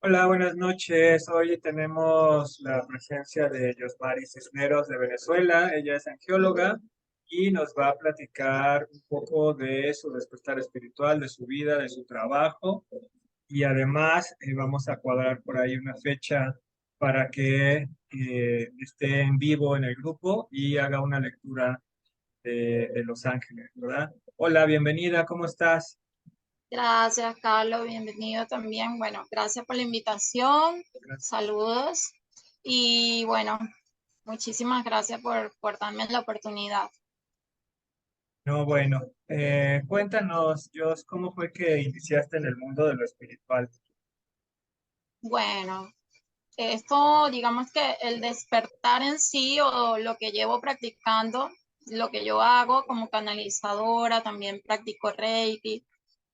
Hola, buenas noches. Hoy tenemos la presencia de Yosmari Cisneros de Venezuela. Ella es angióloga y nos va a platicar un poco de su despertar espiritual, de su vida, de su trabajo. Y además vamos a cuadrar por ahí una fecha para que esté en vivo en el grupo y haga una lectura de Los Ángeles, ¿verdad? Hola, bienvenida, ¿cómo estás? Gracias, Carlos. Bienvenido también. Bueno, gracias por la invitación. Saludos. Y bueno, muchísimas gracias por darme la oportunidad. No, bueno, cuéntanos, Jos, ¿cómo fue que iniciaste en el mundo de lo espiritual? Bueno, esto, digamos que el despertar en sí o lo que llevo practicando, lo que yo hago como canalizadora, también practico Reiki.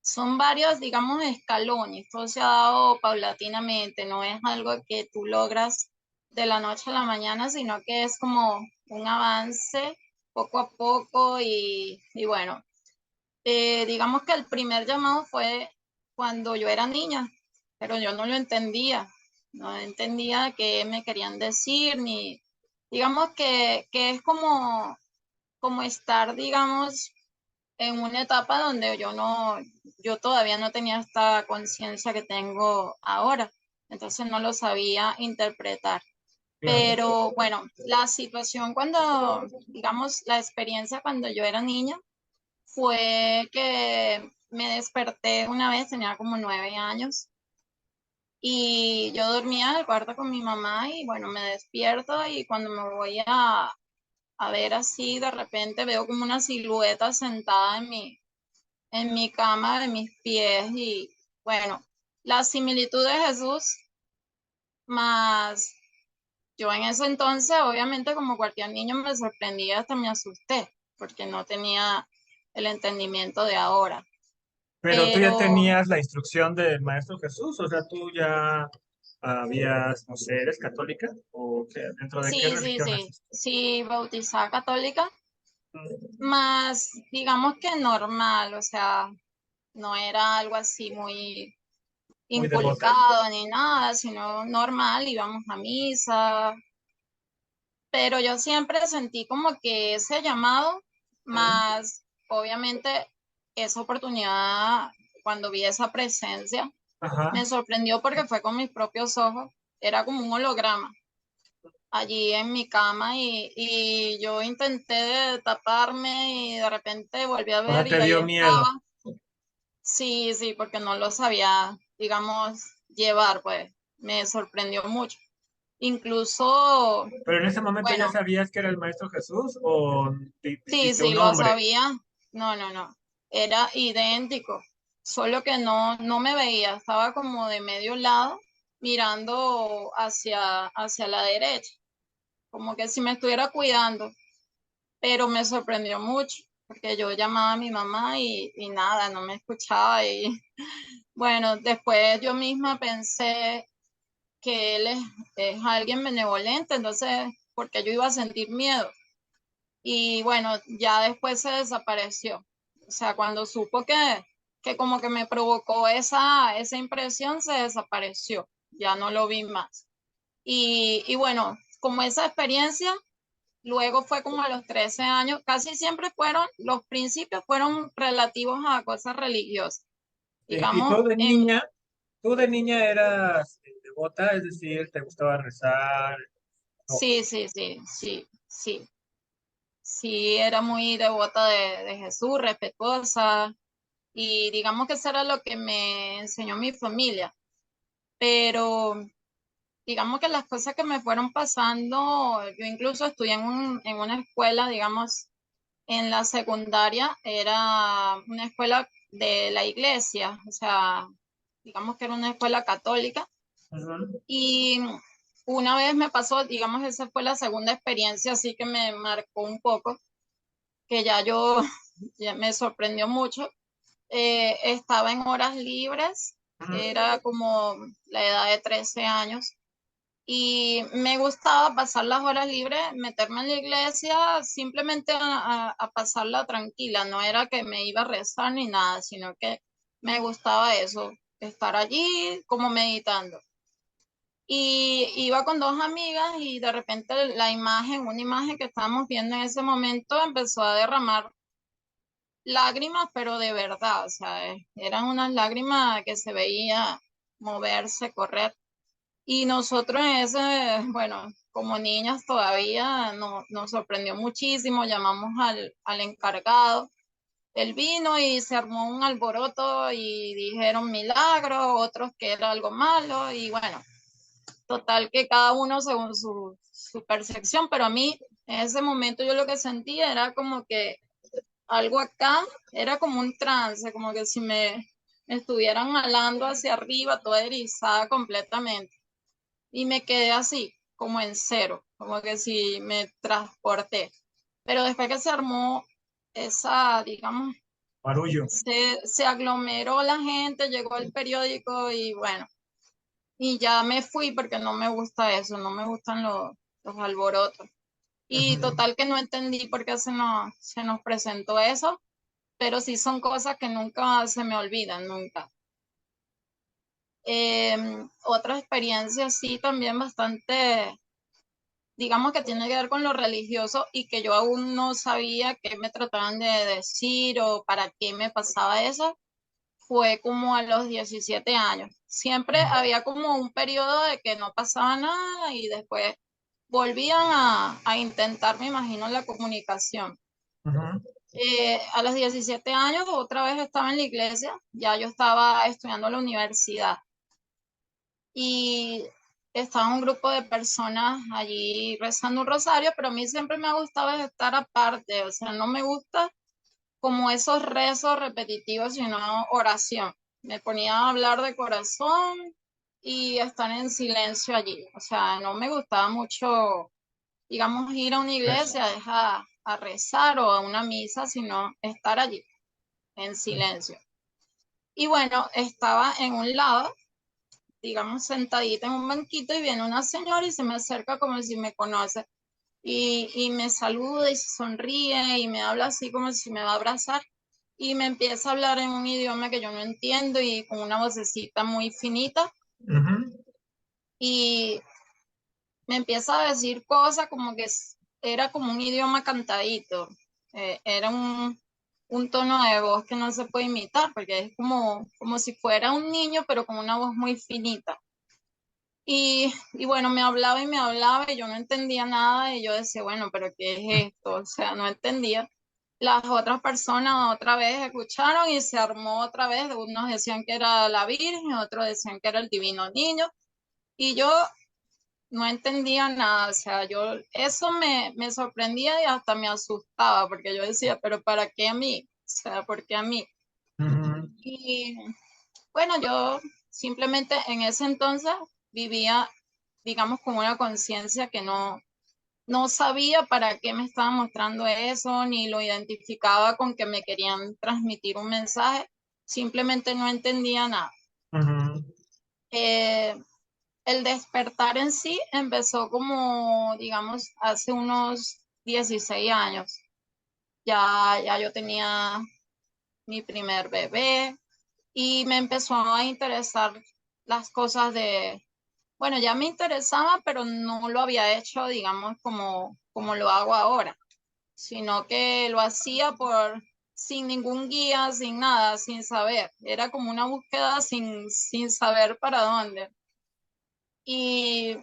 Son varios, digamos, escalones. Todo se ha dado paulatinamente, no es algo que tú logras de la noche a la mañana, sino que es como un avance poco a poco y bueno, digamos que el primer llamado fue cuando yo era niña, pero yo no lo entendía, no entendía qué me querían decir, ni digamos que es como estar, digamos, en una etapa donde yo todavía no tenía esta conciencia que tengo ahora, entonces no lo sabía interpretar. Claro. Pero bueno, la situación cuando, digamos, la experiencia cuando yo era niña fue que me desperté una vez, tenía como 9 años, y yo dormía en el cuarto con mi mamá y bueno, me despierto y cuando me voy a ver así, de repente veo como una silueta sentada en mi cama, de mis pies y bueno, la similitud de Jesús, más yo en ese entonces, obviamente como cualquier niño me sorprendía, hasta me asusté, porque no tenía el entendimiento de ahora. Pero tú ya Pero tenías la instrucción del Maestro Jesús, o sea, tú ya habías, no sé, ¿eres católica? ¿O qué? ¿Dentro de qué sí, sí, religión sí, naciste? sí, bautizada católica, Mm. más digamos que normal, o sea, no era algo así muy Muy devota. inculcado ni nada, sino normal, íbamos a misa, pero yo siempre sentí como que ese llamado, Mm. más obviamente esa oportunidad, cuando vi esa presencia, Ajá. me sorprendió porque fue con mis propios ojos, era como un holograma allí en mi cama y yo intenté taparme y de repente volví a O sea, ver y te ahí dio miedo. estaba. Sí, sí, porque no lo sabía, digamos, llevar, pues me sorprendió mucho. Incluso, Pero en ese momento ya bueno, sabías que era el Maestro Jesús o sí, dijiste un sí, lo nombre. sabía. No, no, no. Era idéntico. Solo que no me veía. Estaba como de medio lado, mirando hacia la derecha. Como que si me estuviera cuidando. Pero me sorprendió mucho. Porque yo llamaba a mi mamá y nada, no me escuchaba. Y bueno, después yo misma pensé que él es alguien benevolente. Entonces, porque yo iba a sentir miedo. Y bueno, ya después se desapareció. O sea, cuando supo que como que me provocó esa impresión, se desapareció. Ya no lo vi más. Y bueno, como esa experiencia, luego fue como a los 13 años, casi siempre los principios fueron relativos a cosas religiosas. Y Digamos, tú de niña eras devota, es decir, te gustaba rezar. No. sí, sí, sí, sí, sí. Sí, era muy devota de Jesús, respetuosa, y digamos que eso era lo que me enseñó mi familia, pero digamos que las cosas que me fueron pasando, yo incluso estudié en una escuela, digamos, en la secundaria, era una escuela de la iglesia, o sea, digamos que era una escuela católica, Ujú. y una vez me pasó, digamos, esa fue la segunda experiencia, así que me marcó un poco, que ya yo, ya me sorprendió mucho. Estaba en horas libres, Ujú. era como la edad de 13 años y me gustaba pasar las horas libres, meterme en la iglesia simplemente a pasarla tranquila, no era que me iba a rezar ni nada, sino que me gustaba eso, estar allí como meditando. Y iba con dos amigas y de repente una imagen que estábamos viendo en ese momento empezó a derramar lágrimas, pero de verdad, o sea, eran unas lágrimas que se veía moverse, correr. Y nosotros en ese, bueno, como niñas todavía nos sorprendió muchísimo, llamamos al encargado. Él vino y se armó un alboroto y dijeron milagro, otros que era algo malo y bueno, total que cada uno según su percepción, pero a mí en ese momento yo lo que sentía era como que algo acá, era como un trance, como que si me estuvieran jalando hacia arriba, toda erizada completamente y me quedé así, como en cero, como que si me transporté. Pero después que se armó esa, digamos, Barullo. se aglomeró la gente, llegó el periódico y bueno, y ya me fui porque no me gusta eso, no me gustan los alborotos. Y Ujú. total que no entendí por qué se nos presentó eso, pero sí son cosas que nunca se me olvidan, nunca. Otra experiencia sí también bastante, digamos que tiene que ver con lo religioso y que yo aún no sabía qué me trataban de decir o para qué me pasaba eso, fue como a los 17 años. Siempre había como un periodo de que no pasaba nada y después volvían a intentar, me imagino, la comunicación. Ujú. A los 17 años otra vez estaba en la iglesia, ya yo estaba estudiando en la universidad y estaba un grupo de personas allí rezando un rosario, pero a mí siempre me ha gustado estar aparte, o sea, no me gusta como esos rezos repetitivos, sino oración. Me ponía a hablar de corazón y estar en silencio allí, o sea, no me gustaba mucho, digamos, ir a una iglesia, es a rezar o a una misa, sino estar allí en silencio. Y bueno, estaba en un lado, digamos, sentadita en un banquito y viene una señora y se me acerca como si me conoce y me saluda y se sonríe y me habla así como si me va a abrazar y me empieza a hablar en un idioma que yo no entiendo y con una vocecita muy finita Ujú. y me empieza a decir cosas como que era como un idioma cantadito, era un tono de voz que no se puede imitar porque es como si fuera un niño pero con una voz muy finita. Y bueno, me hablaba y yo no entendía nada y yo decía, bueno, pero ¿qué es esto? O sea, no entendía. Las otras personas otra vez escucharon y se armó otra vez. Unos decían que era la Virgen, otros decían que era el Divino Niño y yo no entendía nada. O sea, eso me sorprendía y hasta me asustaba porque yo decía, pero ¿para qué a mí? O sea, ¿por qué a mí? Ujú. Y bueno, yo simplemente en ese entonces vivía, digamos, con una conciencia que no sabía para qué me estaban mostrando eso, ni lo identificaba con que me querían transmitir un mensaje, simplemente no entendía nada. Ujú. Eh, el despertar en sí empezó como, digamos, hace unos 16 años. Ya yo tenía mi primer bebé y me empezó a interesar las cosas bueno, ya me interesaba, pero no lo había hecho, digamos, como lo hago ahora, sino que lo hacía sin ningún guía, sin nada, sin saber. Era como una búsqueda sin saber para dónde. Y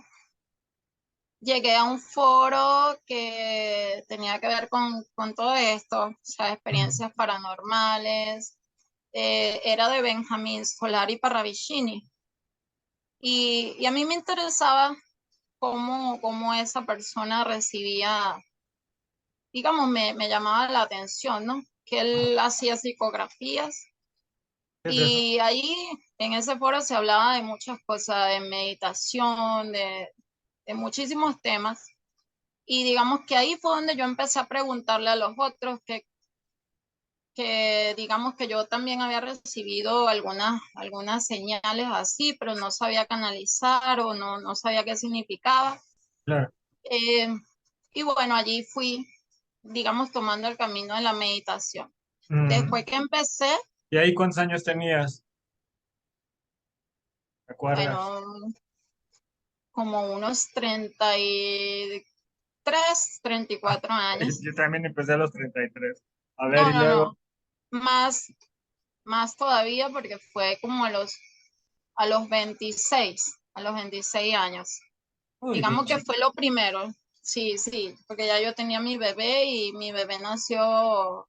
llegué a un foro que tenía que ver con todo esto, o sea, experiencias paranormales. Era de Benjamín Solari Parravicini. Y a mí me interesaba cómo esa persona recibía, digamos, me llamaba la atención, ¿no? Que él hacía psicografías ¿Qué es eso? y ahí en ese foro se hablaba de muchas cosas, de meditación, de muchísimos temas. Y digamos que ahí fue donde yo empecé a preguntarle a los otros que digamos que yo también había recibido algunas señales así, pero no sabía canalizar o no sabía qué significaba. Claro. Eh, y bueno, allí fui, digamos, tomando el camino de la meditación. Mm. Después que empecé, ¿Y ahí cuántos años tenías? ¿Te acuerdas? bueno, como unos 33, 34 años. Yo también empecé a los 33. A ver, No, y no, luego. no, más, más todavía porque fue como a los 26 años. Uy, bien Digamos que chico. fue lo primero. Sí, sí, porque ya yo tenía mi bebé y mi bebé nació,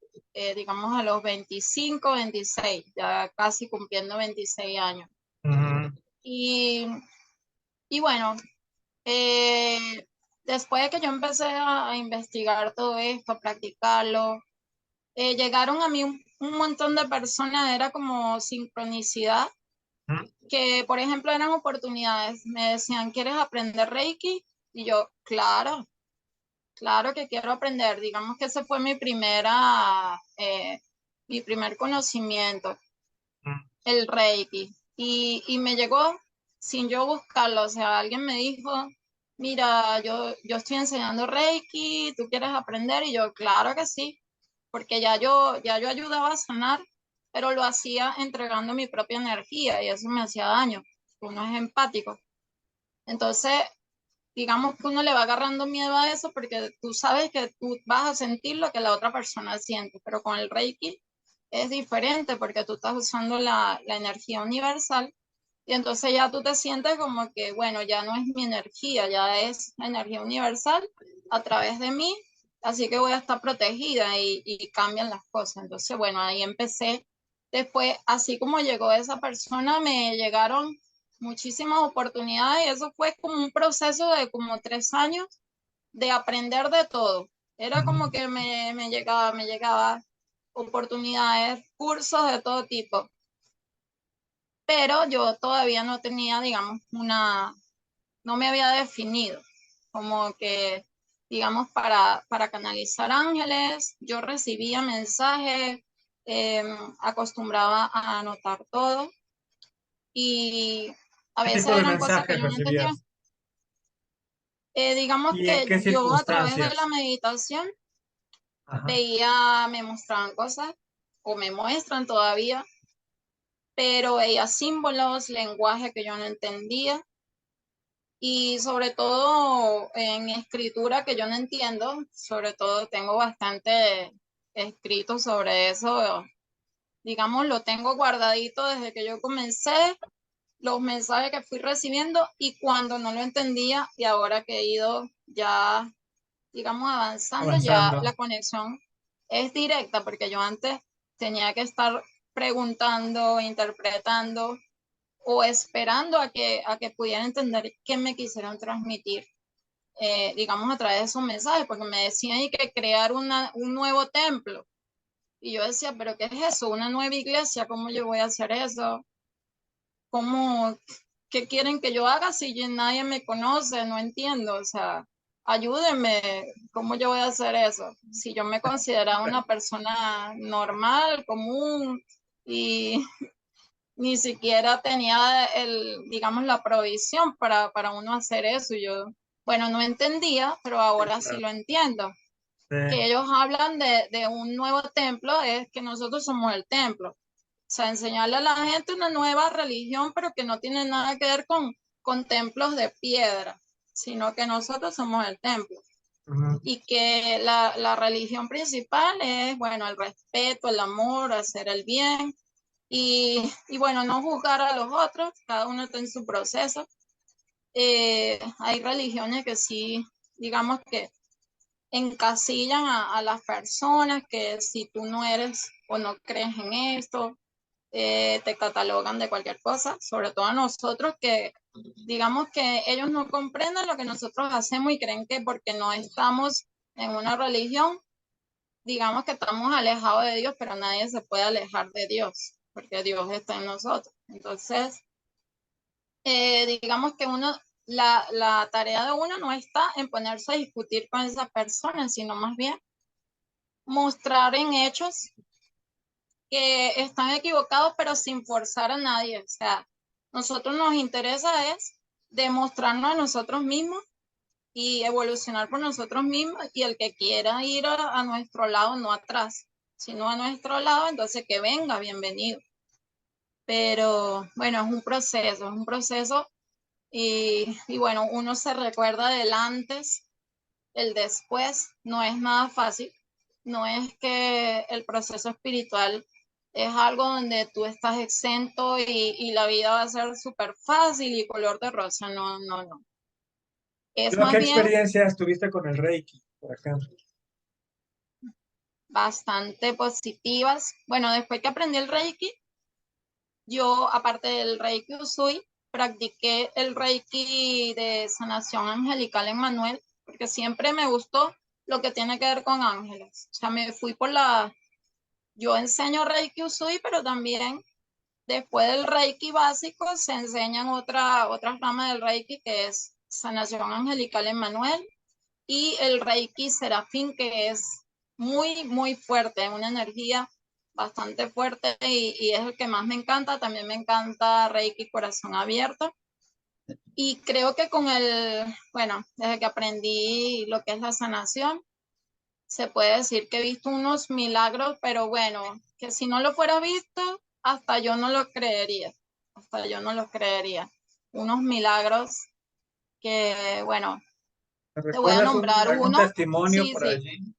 digamos, a los 25, 26, ya casi cumpliendo 26 años. Ujú. Y, y bueno, eh, después de que yo empecé a investigar todo esto, a practicarlo, llegaron a mí un montón de personas, era como sincronicidad, Ujú. que por ejemplo eran oportunidades. Me decían, ¿quieres aprender Reiki? Y yo, claro, claro que quiero aprender. Digamos que ese fue mi primer conocimiento, Ujú. el Reiki. Y me llegó sin yo buscarlo. O sea, alguien me dijo, mira, yo estoy enseñando Reiki, ¿tú quieres aprender? Y yo, claro que sí, porque ya yo ayudaba a sanar, pero lo hacía entregando mi propia energía y eso me hacía daño. Uno es empático. Entonces, digamos que uno le va agarrando miedo a eso porque tú sabes que tú vas a sentir lo que la otra persona siente, pero con el Reiki es diferente porque tú estás usando la energía universal y entonces ya tú te sientes como que, bueno, ya no es mi energía, ya es energía universal a través de mí, así que voy a estar protegida y cambian las cosas. Entonces, bueno, ahí empecé. Después, así como llegó esa persona, me llegaron muchísimas oportunidades y eso fue como un proceso de como 3 años de aprender de todo. Era como Ujú. que me llegaba oportunidades, cursos de todo tipo, pero yo todavía no tenía, digamos, no me había definido, como que, digamos, para canalizar ángeles, yo recibía mensajes, eh, acostumbraba a anotar todo y a ¿Qué veces tipo de eran cosas que mensajes yo no entendía. recibías? Digamos ¿Y en que qué yo a través de la circunstancias? meditación Ajá. veía, me mostraban cosas o me muestran todavía, pero veía símbolos, lenguaje que yo no entendía y sobre todo en escritura que yo no entiendo, sobre todo tengo bastante escrito sobre eso, digamos, lo tengo guardadito desde que yo comencé, los mensajes que fui recibiendo y cuando no lo entendía y ahora que he ido ya, digamos, avanzando, ya Avanzando. la conexión es directa, porque yo antes tenía que estar preguntando, interpretando o esperando a que pudiera entender qué me quisieran transmitir, digamos, a través de esos mensajes, porque me decían hay que crear un nuevo templo. Y yo decía, pero ¿qué es eso? ¿Una nueva iglesia? ¿Cómo yo voy a hacer eso? ¿Cómo, qué quieren que yo haga si nadie me conoce? No entiendo, o sea, ayúdenme, ¿cómo yo voy a hacer eso? Si yo me consideraba una persona normal, común, y ni siquiera tenía digamos, la provisión para uno hacer eso. Y yo, bueno, no entendía, pero Sí, ahora sí claro. lo entiendo. Sí. Que ellos hablan de un nuevo templo, es que nosotros somos el templo. O sea, enseñarle a la gente una nueva religión, pero que no tiene nada que ver con templos de piedra, sino que nosotros somos el templo. Ujú. Y que la religión principal es, bueno, el respeto, el amor, hacer el bien y bueno, no juzgar a los otros, cada uno está en su proceso. Hay religiones que sí, digamos que encasillan a las personas, que si tú no eres o no crees en esto, te catalogan de cualquier cosa, sobre todo a nosotros que digamos que ellos no comprenden lo que nosotros hacemos y creen que porque no estamos en una religión, digamos que estamos alejados de Dios, pero nadie se puede alejar de Dios, porque Dios está en nosotros. Entonces, digamos que la tarea de uno no está en ponerse a discutir con esa persona, sino más bien mostrar en hechos que están equivocados, pero sin forzar a nadie. O sea, nosotros nos interesa es demostrarnos a nosotros mismos y evolucionar por nosotros mismos y el que quiera ir a nuestro lado, no atrás, sino a nuestro lado, entonces que venga, bienvenido. Pero bueno, es un proceso Y bueno, uno se recuerda del antes, el después, no es nada fácil, no es que el proceso espiritual es algo donde tú estás exento y la vida va a ser súper fácil y color de rosa, no, no, no. Es ¿Qué más bien experiencias tuviste con el Reiki, por ejemplo? bastante positivas. Bueno, después que aprendí el Reiki, yo, aparte del Reiki Usui, practiqué el Reiki de sanación angelical en Manuel, porque siempre me gustó lo que tiene que ver con ángeles. O sea, me fui por la... Yo enseño Reiki Usui, pero también después del Reiki básico se enseñan otra rama del Reiki que es sanación angelical en Manuel y el Reiki Serafín, que es muy, muy fuerte, una energía bastante fuerte y es el que más me encanta. También me encanta Reiki Corazón Abierto. Y creo que bueno, desde que aprendí lo que es la sanación, se puede decir que he visto unos milagros, pero bueno, que si no lo fuera visto, hasta yo no lo creería, hasta yo no lo creería. Unos milagros que, bueno, ¿Me te voy a recuerdas nombrar algún uno. testimonio Sí, por sí, allí?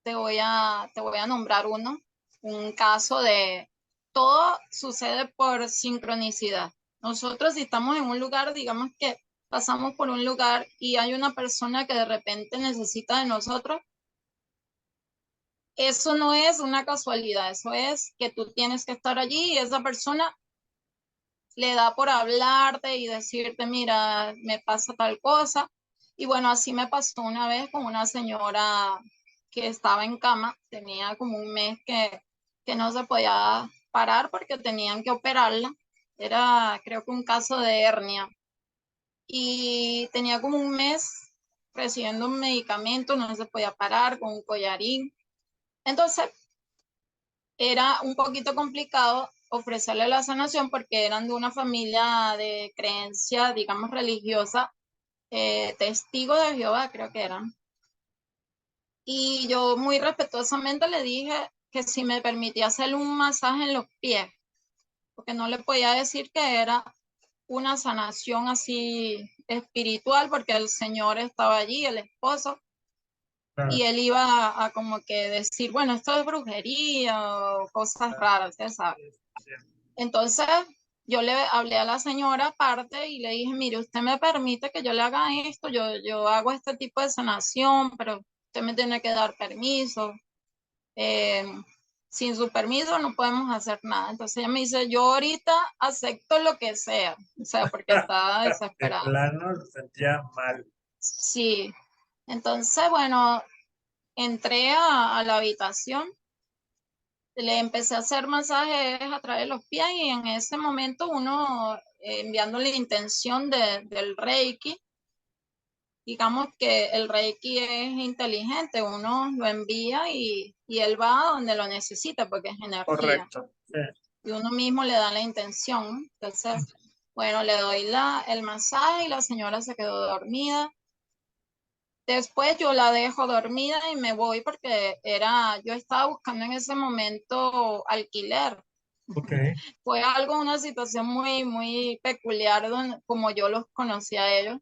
te voy a nombrar uno, un caso de todo sucede por sincronicidad. Nosotros si estamos en un lugar, digamos que pasamos por un lugar y hay una persona que de repente necesita de nosotros, eso no es una casualidad, eso es que tú tienes que estar allí y esa persona le da por hablarte y decirte, mira, me pasa tal cosa. Y bueno, así me pasó una vez con una señora que estaba en cama, tenía como un mes que no se podía parar porque tenían que operarla. Era, creo que un caso de hernia. Y tenía como un mes recibiendo un medicamento, no se podía parar con un collarín. Entonces, era un poquito complicado ofrecerle la sanación porque eran de una familia de creencia, digamos, religiosa, testigos de Jehová, creo que eran. Y yo muy respetuosamente le dije que si me permitía hacerle un masaje en los pies, porque no le podía decir que era una sanación así espiritual, porque el Señor estaba allí, el esposo, y Claro. él iba a como que decir, bueno, esto es brujería o cosas raras, usted sabe. Entonces yo le hablé a la señora aparte y le dije, mire, usted me permite que yo le haga esto, yo hago este tipo de sanación, pero usted me tiene que dar permiso. Eh, Sin su permiso no podemos hacer nada. Entonces ella me dice, yo ahorita acepto lo que sea, o sea, porque estaba De desesperada. plano lo sentía mal. Sí, entonces, bueno, entré a la habitación, le empecé a hacer masajes a través de los pies y en ese momento uno enviando la intención del Reiki, digamos que el Reiki es inteligente, uno lo envía y él va a donde lo necesita porque es energía Correcto. Sí. y uno mismo le da la intención, ¿no? Entonces, bueno, le doy el masaje y la señora se quedó dormida. Después yo la dejo dormida y me voy porque yo estaba buscando en ese momento alquiler. Ok. Fue algo, una situación muy, muy peculiar como yo los conocí a ellos.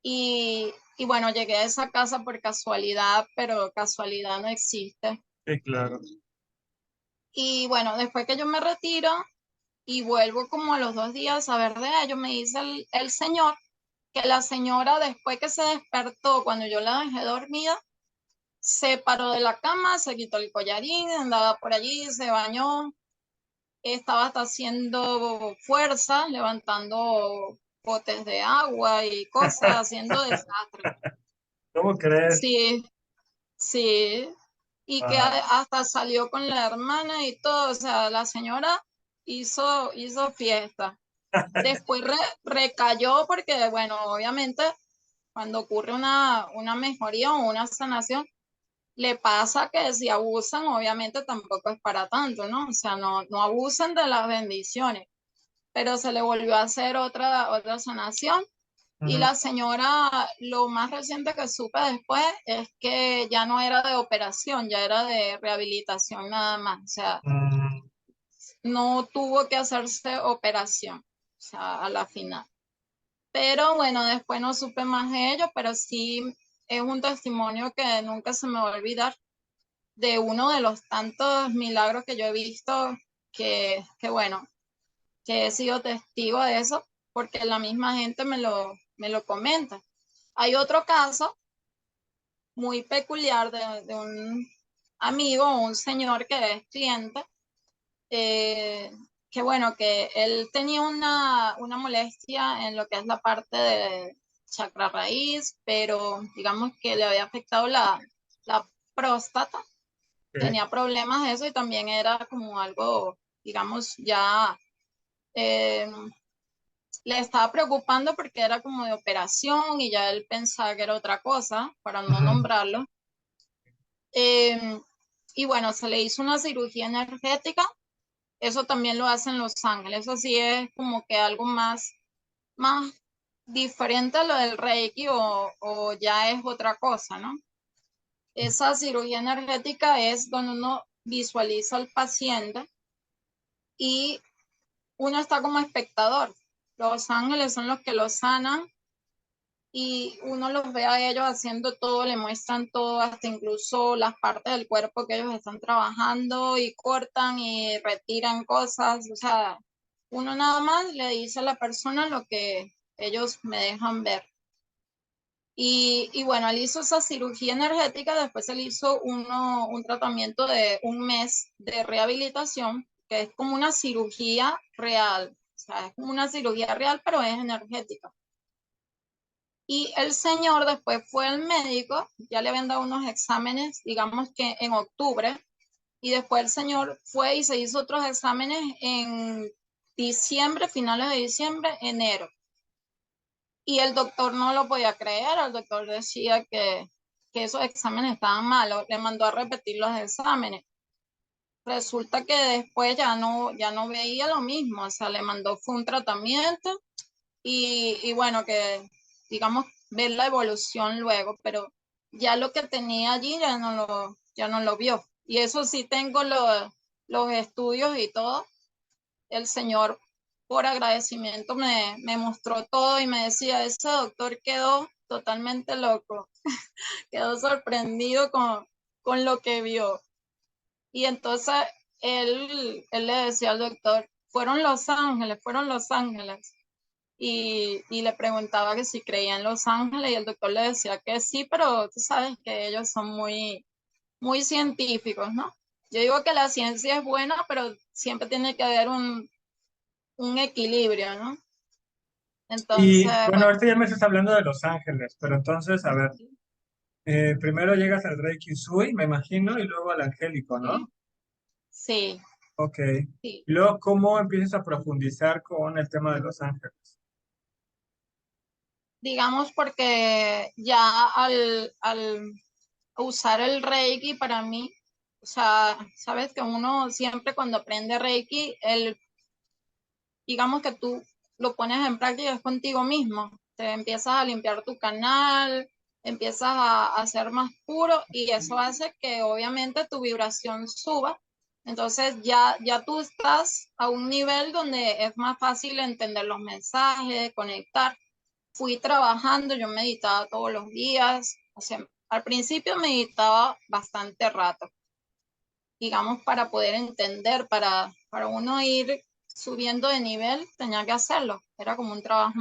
Y bueno, llegué a esa casa por casualidad, pero casualidad no existe. Sí, claro. Y bueno, después que yo me retiro y vuelvo como a los 2 días a ver de ellos, me dice el señor que la señora después que se despertó, cuando yo la dejé dormida, se paró de la cama, se quitó el collarín, andaba por allí, se bañó, estaba hasta haciendo fuerza, levantando botes de agua y cosas, haciendo desastre. ¿Cómo crees? Sí, sí, y que Wow. hasta salió con la hermana y todo, o sea, la señora hizo fiesta. Después recayó porque, bueno, obviamente cuando ocurre una mejoría o una sanación, le pasa que si abusan, obviamente tampoco es para tanto, ¿no? O sea, no abusan de las bendiciones, pero se le volvió a hacer otra sanación. Y Ujú. la señora, lo más reciente que supe después es que ya no era de operación, ya era de rehabilitación nada más. O sea, Mm, no tuvo que hacerse operación, o sea, a la final. Pero bueno, después no supe más de ello, pero sí es un testimonio que nunca se me va a olvidar de uno de los tantos milagros que yo he visto, que bueno, que he sido testigo de eso, porque la misma gente me lo comenta. Hay otro caso muy peculiar de un amigo o un señor que es cliente, eh, que bueno, que él tenía una molestia en lo que es la parte de chakra raíz, pero digamos que le había afectado la próstata, Ok. tenía problemas de eso y también era como algo, digamos, ya eh, le estaba preocupando porque era como de operación y ya él pensaba que era otra cosa, para no Ujú. nombrarlo. Eh, y bueno, se le hizo una cirugía energética. Eso también lo hacen Los Ángeles. Eso sí es como que algo más diferente a lo del Reiki o ya es otra cosa, ¿no? Esa cirugía energética es donde uno visualiza al paciente y uno está como espectador. Los ángeles son los que lo sanan y uno los ve a ellos haciendo todo, le muestran todo, hasta incluso las partes del cuerpo que ellos están trabajando y cortan y retiran cosas. O sea, uno nada más le dice a la persona lo que ellos me dejan ver. Y bueno, él hizo esa cirugía energética, después él hizo un tratamiento de un mes de rehabilitación, que es como una cirugía real. O sea, es como una cirugía real, pero es energética. Y el señor después fue al médico, ya le habían dado unos exámenes, digamos que en octubre, y después el señor fue y se hizo otros exámenes en diciembre, finales de diciembre, enero. Y el doctor no lo podía creer, el doctor decía que esos exámenes estaban malos, le mandó a repetir los exámenes. Resulta que después ya no veía lo mismo, o sea, le mandó fue un tratamiento y bueno, que digamos, ver la evolución luego, pero ya lo que tenía allí ya no lo vio. Y eso sí tengo los estudios y todo. El señor, por agradecimiento, me mostró todo y me decía, ese doctor quedó totalmente loco, quedó sorprendido con lo que vio. Y entonces él le decía al doctor, fueron Los Ángeles y le preguntaba que si creía en Los Ángeles y el doctor le decía que sí, pero tú sabes que ellos son muy científicos, ¿no? Yo digo que la ciencia es buena, pero siempre tiene que haber un equilibrio, ¿no? Entonces, Y bueno, bueno, ahorita ya me estás hablando de Los Ángeles, pero entonces, a ver, primero llegas al Reiki Sui, me imagino, y luego al angélico, ¿no? sí, sí, Ok. sí. Y luego, ¿cómo empiezas a profundizar con el tema de Los Ángeles? Digamos porque ya al usar el Reiki para mí, o sea, sabes que uno siempre cuando aprende Reiki, digamos que tú lo pones en práctica es contigo mismo. Te empiezas a limpiar tu canal, empiezas a ser más puro y eso hace que obviamente tu vibración suba. Entonces ya tú estás a un nivel donde es más fácil entender los mensajes, conectar. Fui trabajando, yo meditaba todos los días. O sea, al principio meditaba bastante rato, digamos, para poder entender, para uno ir subiendo de nivel, tenía que hacerlo. Era como un trabajo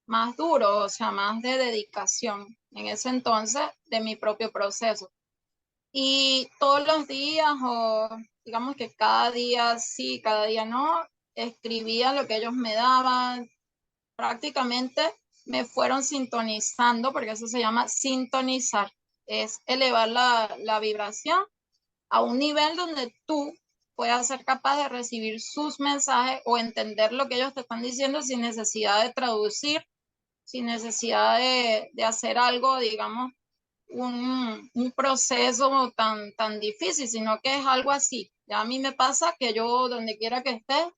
más duro, o sea, más de dedicación en ese entonces de mi propio proceso. Y todos los días, o digamos que cada día sí, cada día no, escribía lo que ellos me daban. Prácticamente me fueron sintonizando, porque eso se llama sintonizar, es elevar la vibración a un nivel donde tú puedas ser capaz de recibir sus mensajes o entender lo que ellos te están diciendo sin necesidad de traducir, sin necesidad de hacer algo, digamos, un proceso tan difícil, sino que es algo así. Ya a mí me pasa que yo, donde quiera que esté,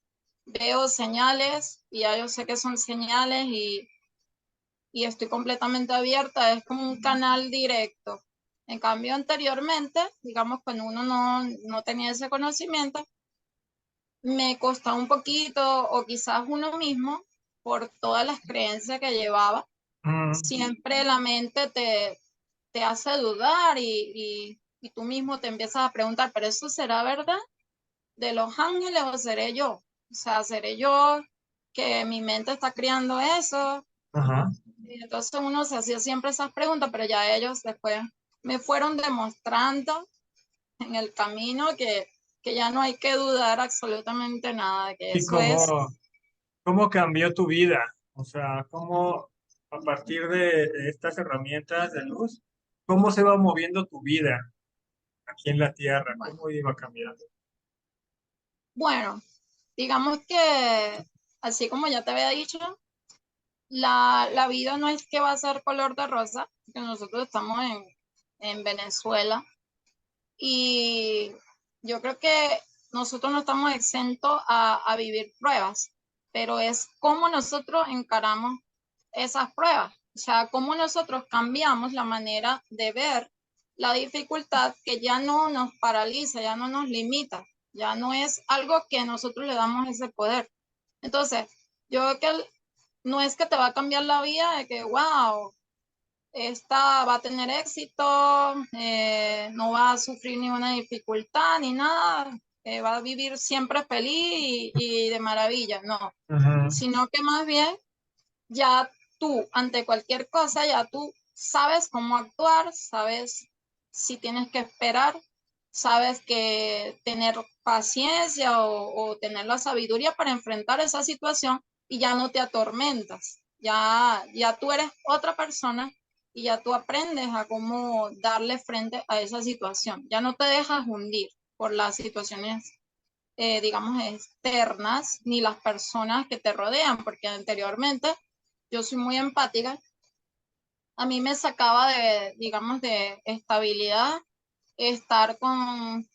veo señales y ya yo sé que son señales y estoy completamente abierta, es como un canal directo. En cambio, anteriormente, digamos, cuando uno no tenía ese conocimiento, me costaba un poquito, o quizás uno mismo por todas las creencias que llevaba. Mm, Siempre la mente te hace dudar y tú mismo te empiezas a preguntar, ¿pero eso será verdad de los ángeles o seré yo? O sea, ¿seré yo que mi mente está creando eso? ajá. Y entonces uno se hacía siempre esas preguntas, pero ya ellos después me fueron demostrando en el camino que ya no hay que dudar absolutamente nada, que ¿Y eso es. cómo cambió tu vida? O sea, ¿cómo a partir de estas herramientas de luz, cómo se va moviendo tu vida aquí en la Tierra? Bueno, ¿Cómo iba cambiando? bueno, digamos que, así como ya te había dicho, la vida no es que va a ser color de rosa, que nosotros estamos en Venezuela y yo creo que nosotros no estamos exentos a vivir pruebas, pero es cómo nosotros encaramos esas pruebas, o sea, cómo nosotros cambiamos la manera de ver la dificultad que ya no nos paraliza, ya no nos limita, ya no es algo que nosotros le damos ese poder. Entonces, yo creo que no es que te va a cambiar la vida de que, wow, esta va a tener éxito, no va a sufrir ninguna dificultad ni nada, va a vivir siempre feliz y de maravilla, no, Ujú. sino que más bien ya tú, ante cualquier cosa, ya tú sabes cómo actuar, sabes si tienes que esperar, sabes que tener paciencia o tener la sabiduría para enfrentar esa situación y ya no te atormentas, ya tú eres otra persona y ya tú aprendes a cómo darle frente a esa situación, ya no te dejas hundir por las situaciones digamos, externas, ni las personas que te rodean, porque anteriormente yo soy muy empática, a mí me sacaba de, digamos, de estabilidad estar con,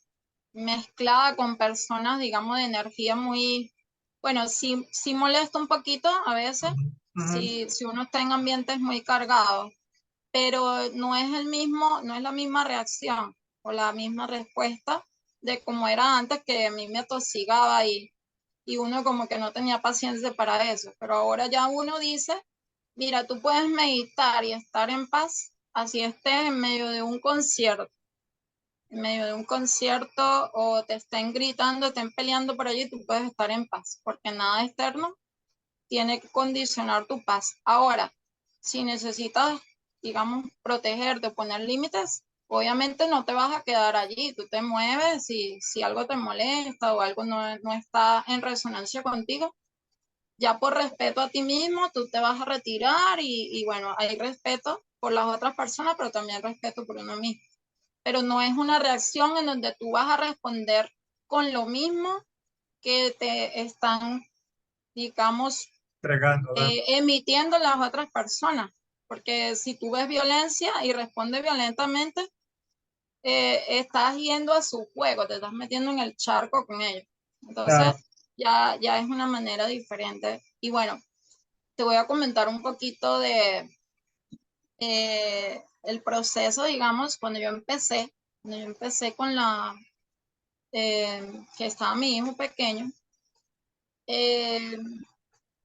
mezclada con personas, digamos, de energía muy, bueno, sí, sí molesta un poquito a veces, Ujú. Ujú. si uno está en ambientes muy cargados, pero no es el mismo, no es la misma reacción o la misma respuesta de como era antes, que a mí me atosigaba y uno como que no tenía paciencia para eso. Pero ahora ya uno dice, mira, tú puedes meditar y estar en paz, así estés en medio de un concierto, en medio de un concierto o te estén gritando, estén peleando por allí, tú puedes estar en paz, porque nada externo tiene que condicionar tu paz. Ahora, si necesitas, digamos, protegerte, poner límites, obviamente no te vas a quedar allí, tú te mueves si algo te molesta o algo no está en resonancia contigo, ya por respeto a ti mismo, tú te vas a retirar y bueno, hay respeto por las otras personas, pero también respeto por uno mismo. Pero no es una reacción en donde tú vas a responder con lo mismo que te están, digamos, Entregando, ¿verdad? emitiendo las otras personas. Porque si tú ves violencia y respondes violentamente, estás yendo a su juego, te estás metiendo en el charco con ellos. Entonces, Claro. ya es una manera diferente. Y bueno, te voy a comentar un poquito de el proceso, digamos, cuando yo empecé con que estaba mi hijo pequeño, eh,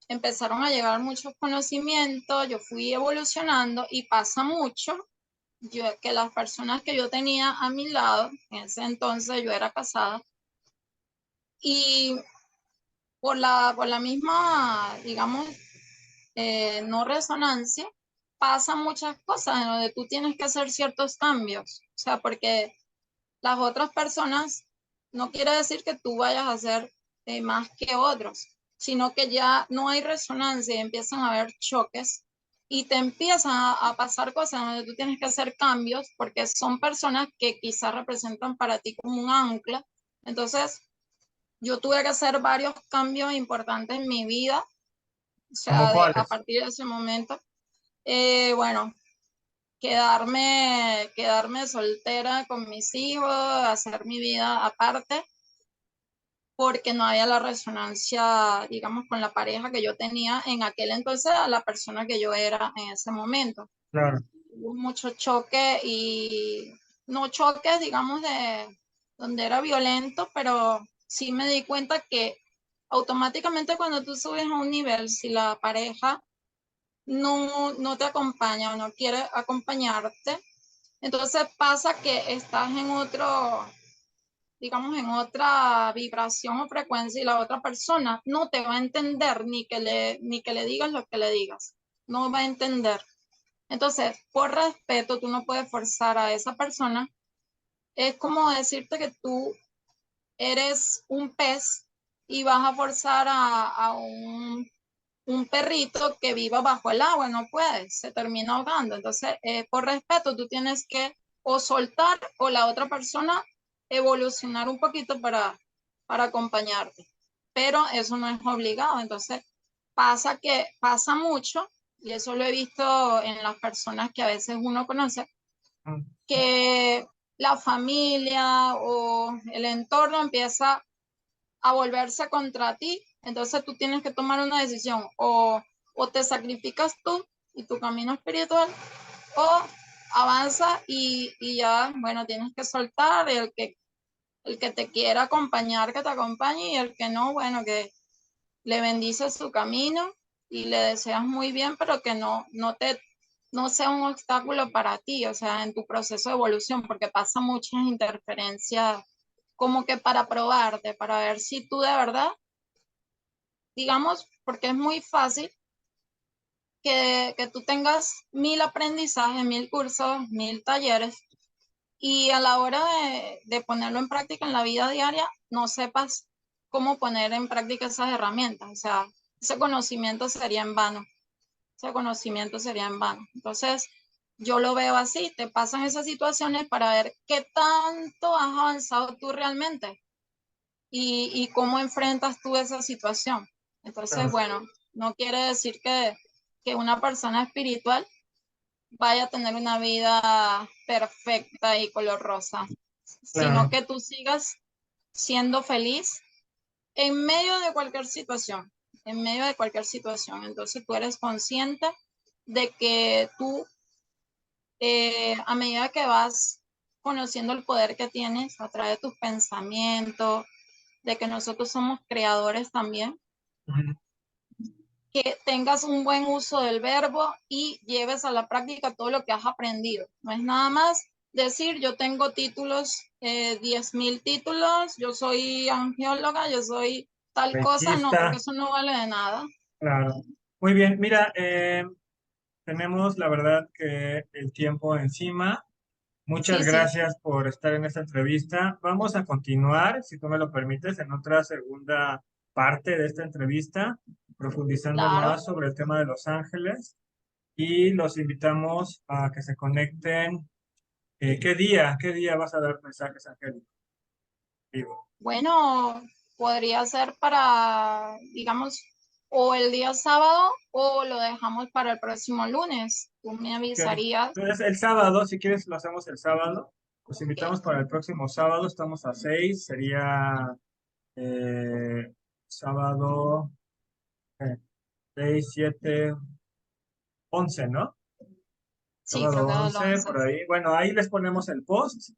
empezaron a llegar muchos conocimientos, yo fui evolucionando y pasa mucho que las personas que yo tenía a mi lado, en ese entonces yo era casada, y por la misma, digamos, no resonancia, pasan muchas cosas en donde tú tienes que hacer ciertos cambios. O sea, porque las otras personas no quiere decir que tú vayas a hacer más que otros, sino que ya no hay resonancia y empiezan a haber choques y te empiezan a pasar cosas donde tú tienes que hacer cambios porque son personas que quizás representan para ti como un ancla. Entonces, yo tuve que hacer varios cambios importantes en mi vida, o ¿Cómo sea, a cuáles? partir de ese momento. Bueno, quedarme soltera con mis hijos, hacer mi vida aparte, porque no había la resonancia, digamos, con la pareja que yo tenía en aquel entonces a la persona que yo era en ese momento. Claro. Hubo mucho choque y no choques, digamos, de donde era violento, pero sí me di cuenta que automáticamente cuando tú subes a un nivel, si la pareja no te acompaña o no quiere acompañarte, entonces pasa que estás en otro, digamos, en otra vibración o frecuencia y la otra persona no te va a entender ni que le digas lo que le digas, no va a entender. Entonces, por respeto, tú no puedes forzar a esa persona. Es como decirte que tú eres un pez y vas a forzar a un perrito que viva bajo el agua, no puede, se termina ahogando. Entonces, por respeto, tú tienes que o soltar o la otra persona evolucionar un poquito para acompañarte. Pero eso no es obligado. Entonces, pasa mucho, y eso lo he visto en las personas que a veces uno conoce, Mm. que la familia o el entorno empieza a volverse contra ti, entonces tú tienes que tomar una decisión, o te sacrificas tú y tu camino espiritual, o avanza y ya, bueno, tienes que soltar el que te quiera acompañar, que te acompañe, y el que no, bueno, que le bendice su camino y le deseas muy bien, pero que no sea un obstáculo para ti, o sea, en tu proceso de evolución, porque pasa muchas interferencias como que para probarte, para ver si tú de verdad, digamos, porque es muy fácil que tú tengas 1000 aprendizajes, 1000 cursos, 1000 talleres, y a la hora de ponerlo en práctica en la vida diaria, no sepas cómo poner en práctica esas herramientas. O sea, ese conocimiento sería en vano. Ese conocimiento sería en vano. Entonces, yo lo veo así, te pasan esas situaciones para ver qué tanto has avanzado tú realmente y cómo enfrentas tú esa situación. Entonces, Claro, bueno, no quiere decir que una persona espiritual vaya a tener una vida perfecta y color rosa, sino claro. que tú sigas siendo feliz en medio de cualquier situación, en medio de cualquier situación. Entonces tú eres consciente de que tú, a medida que vas conociendo el poder que tienes a través de tus pensamientos, de que nosotros somos creadores también, Ujú. que tengas un buen uso del verbo y lleves a la práctica todo lo que has aprendido. No es nada más decir yo tengo títulos, 10.000 títulos, yo soy angióloga, yo soy tal cosa, no, porque Reikista, eso no vale de nada. claro. Muy bien, mira, tenemos la verdad que el tiempo encima. Muchas Sí, sí, gracias por estar en esta entrevista. Vamos a continuar, si tú me lo permites, en otra segunda parte de esta entrevista, profundizando claro. más sobre el tema de Los Ángeles y los invitamos a que se conecten. Qué día vas a dar mensajes angélicos? Digo, Bueno, podría ser para, digamos, o el día sábado o lo dejamos para el próximo lunes. Tú me ok. avisarías. Entonces, el sábado, si quieres, lo hacemos el sábado. Los Ok. invitamos para el próximo sábado, estamos a 6, sería eh, sábado eh, 6, 7, 11, ¿no? Sí, Sábado creo que lo 11 11. por ahí. Bueno, ahí les ponemos el post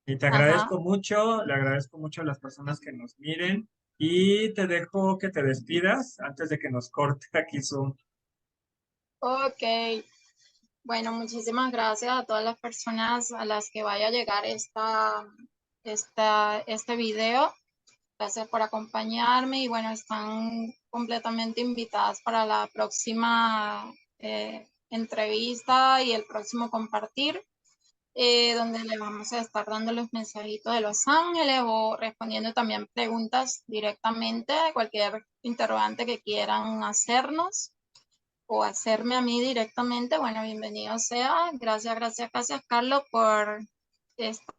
y te Ajá. agradezco mucho, le agradezco mucho a las personas que nos miren y te dejo que te despidas antes de que nos corte aquí Zoom. Ok. Bueno, muchísimas gracias a todas las personas a las que vaya a llegar este video. Gracias por acompañarme y bueno, están completamente invitadas para la próxima entrevista y el próximo compartir, donde le vamos a estar dando los mensajitos de Los Ángeles o respondiendo también preguntas directamente, cualquier interrogante que quieran hacernos o hacerme a mí directamente. Bueno, bienvenido sea. Gracias, gracias, gracias, Carlos, por esta